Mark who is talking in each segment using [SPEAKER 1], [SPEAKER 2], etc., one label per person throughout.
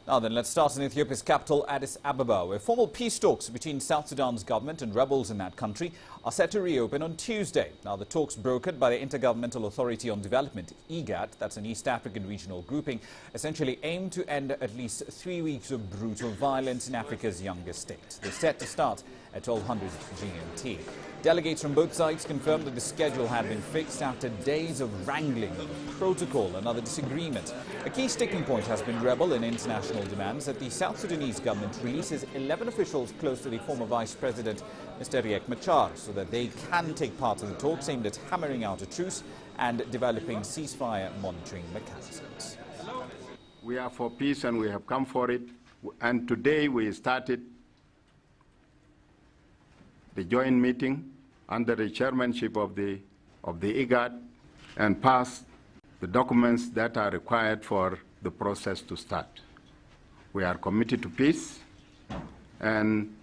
[SPEAKER 1] Now then, let's start in Ethiopia's capital, Addis Ababa, where formal peace talks between South Sudan's government and rebels in that country are set to reopen on Tuesday. Now, the talks brokered by the Intergovernmental Authority on Development, IGAD, that's an East African regional grouping, essentially aim to end at least 3 weeks of brutal violence in Africa's youngest state. They're set to start at 1200 GMT. Delegates from both sides confirmed that the schedule had been fixed after days of wrangling, protocol and other disagreements. A key sticking point has been rebel and international demands that the South Sudanese government releases 11 officials close to the former Vice President, Mr. Riek Machar, so that they can take part in the talks aimed at hammering out a truce and developing ceasefire monitoring mechanisms.
[SPEAKER 2] We are for peace and we have come for it. And today we started the joint meeting under the chairmanship of the IGAD and passed the documents that are required for the process to start. We are committed to peace, and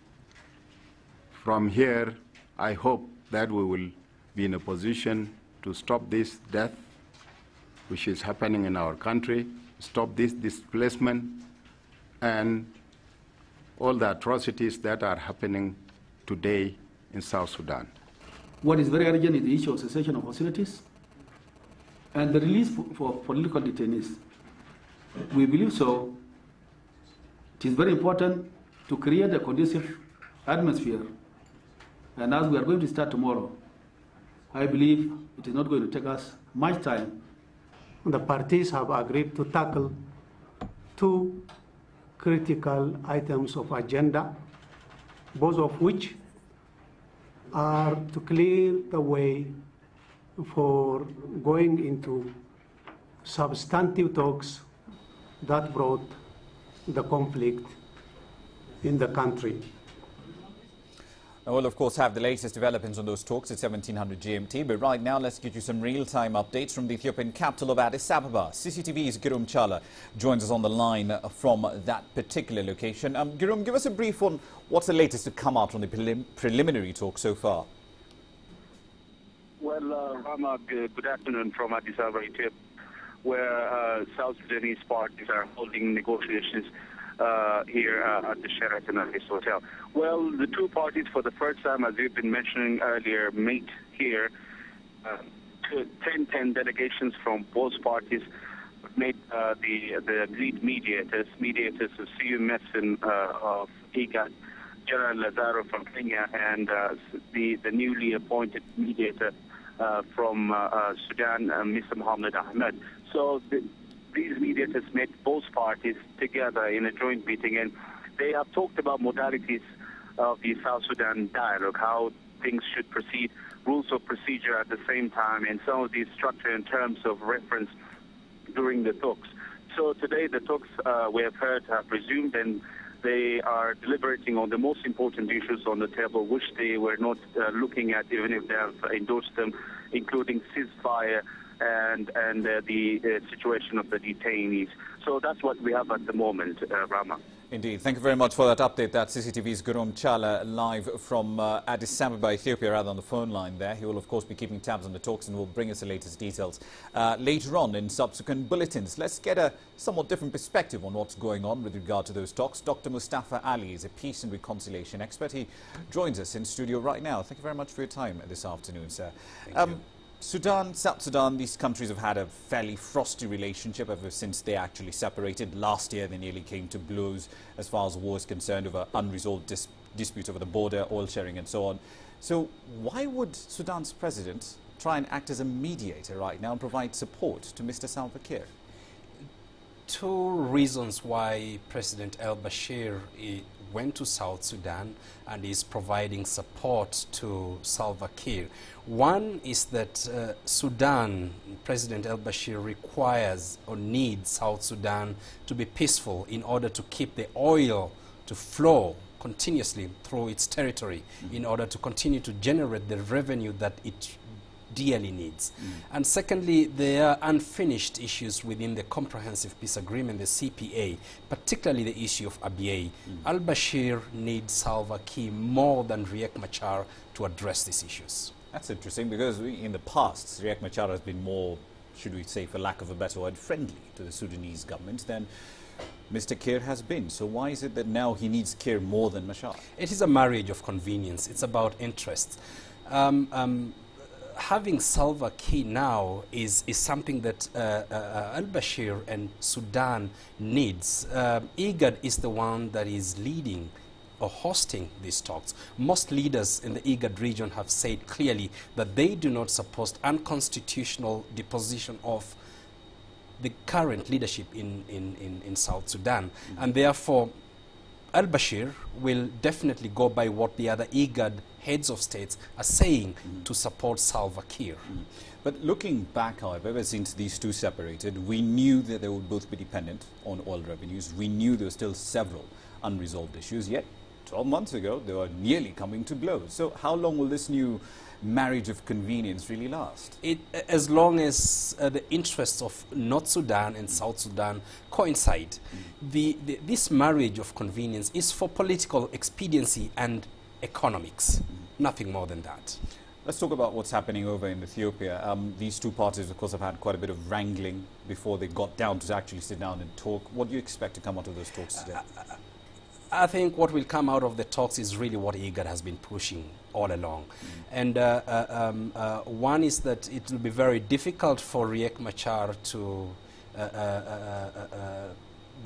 [SPEAKER 2] from here I hope that we will be in a position to stop this death which is happening in our country, stop this displacement and all the atrocities that are happening today in South Sudan.
[SPEAKER 3] What is very urgent is the issue of cessation of hostilities and the release for political detainees. We believe so. It is very important to create a conducive atmosphere. And as we are going to start tomorrow, I believe it is not going to take us much time.
[SPEAKER 4] The parties have agreed to tackle two critical items of agenda, both of which are to clear the way for going into substantive talks that brought the conflict in the country.
[SPEAKER 1] Now, we'll of course have the latest developments on those talks at 1700 GMT, but right now let's get you some real-time updates from the Ethiopian capital of Addis Ababa. CCTV's Girum Chala joins us on the line from that particular location. Girum, give us a brief on what's the latest to come out from the preliminary talk so far.
[SPEAKER 5] Well, Rama, good afternoon from Addis Ababa, Ethiopia, where South Sudanese parties are holding negotiations here at the Sheraton Addis Hotel. Well, the two parties, for the first time, as we've been mentioning earlier, meet here. 10 delegations from both parties made the agreed mediators of CU Messin of IGAD, General Lazaro from Kenya, and the newly appointed mediator from Sudan, Mr. Mohammed Ahmed. So these mediators met both parties together in a joint meeting, and they have talked about modalities of the South Sudan dialogue, how things should proceed, rules of procedure at the same time, and some of the structure in terms of reference during the talks. So today the talks we have heard have resumed, and they are deliberating on the most important issues on the table, which they were not looking at even if they have endorsed them, including ceasefire and the situation of the detainees. So that's what we have at the moment, Rama.
[SPEAKER 1] Indeed. Thank you very much for that update. That's CCTV's Girum Chala live from Addis Ababa, Ethiopia, rather on the phone line there. He will, of course, be keeping tabs on the talks and will bring us the latest details later on in subsequent bulletins. Let's get a somewhat different perspective on what's going on with regard to those talks. Dr. Mustafa Ali is a peace and reconciliation expert. He joins us in studio right now. Thank you very much for your time this afternoon, sir.
[SPEAKER 6] Thank you.
[SPEAKER 1] Sudan, South Sudan, these countries have had a fairly frosty relationship ever since they actually separated. Last year, they nearly came to blows as far as war is concerned over unresolved disputes over the border, oil sharing and so on. So why would Sudan's president try and act as a mediator right now and provide support to Mr. Salva Kiir?
[SPEAKER 6] Two reasons why President al-Bashir went to South Sudan and is providing support to Salva Kiir. One is that Sudan, President al-Bashir requires or needs South Sudan to be peaceful in order to keep the oil to flow continuously through its territory, in order to continue to generate the revenue that it dearly needs. And secondly, there are unfinished issues within the Comprehensive Peace Agreement, the CPA, particularly the issue of Abyei. Al-Bashir needs Salva Kiir more than Riek Machar to address these issues.
[SPEAKER 1] That's interesting, because in the past, Riek Machar has been more, should we say, for lack of a better word, friendly to the Sudanese government. Then Mr. Kiir has been. So why is it that now he needs Kiir more than Machar?
[SPEAKER 6] It is a marriage of convenience. It's about interests. Having Salva Kiir now is something that al-Bashir and Sudan needs. IGAD is the one that is leading or hosting these talks. Most leaders in the IGAD region have said clearly that they do not support unconstitutional deposition of the current leadership in South Sudan. And therefore, al-Bashir will definitely go by what the other IGAD heads of states are saying to support Salva Kiir.
[SPEAKER 1] But looking back, however, ever since these two separated, we knew that they would both be dependent on oil revenues. We knew there were still several unresolved issues, yet 12 months ago, they were nearly coming to blows. So how long will this new marriage of convenience really last?
[SPEAKER 6] As long as the interests of North Sudan and South Sudan coincide. This marriage of convenience is for political expediency and economics, nothing more than that.
[SPEAKER 1] Let's talk about what's happening over in Ethiopia. These two parties, of course, have had quite a bit of wrangling before they got down to actually sit down and talk. What do you expect to come out of those talks today?
[SPEAKER 6] I think what will come out of the talks is really what IGAD has been pushing all along. And one is that it will be very difficult for Riek Machar to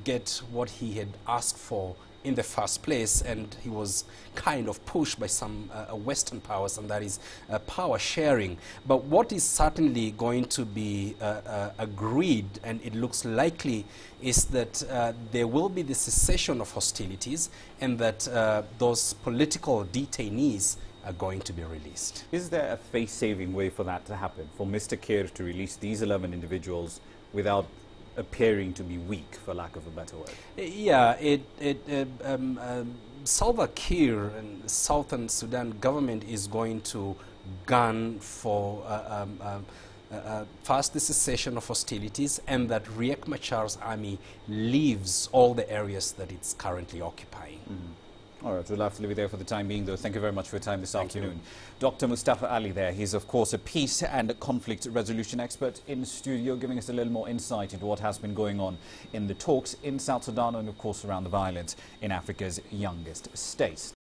[SPEAKER 6] get what he had asked for in the first place, and he was kind of pushed by some Western powers, and that is power sharing. But what is certainly going to be agreed, and it looks likely, is that there will be the cessation of hostilities, and that those political detainees are going to be released.
[SPEAKER 1] Is there a face-saving way for that to happen, for Mr. Kiir to release these 11 individuals without appearing to be weak, for lack of a better word?
[SPEAKER 6] Yeah, Salva Kiir and Southern Sudan government is going to gun for first the cessation of hostilities, and that Riek Machar's army leaves all the areas that it's currently occupying.
[SPEAKER 1] All right, we'll have to leave it there for the time being, though. Thank you very much for your time this afternoon. Dr. Mustafa Ali there. He's, of course, a peace and conflict resolution expert in the studio, giving us a little more insight into what has been going on in the talks in South Sudan and, of course, around the violence in Africa's youngest state.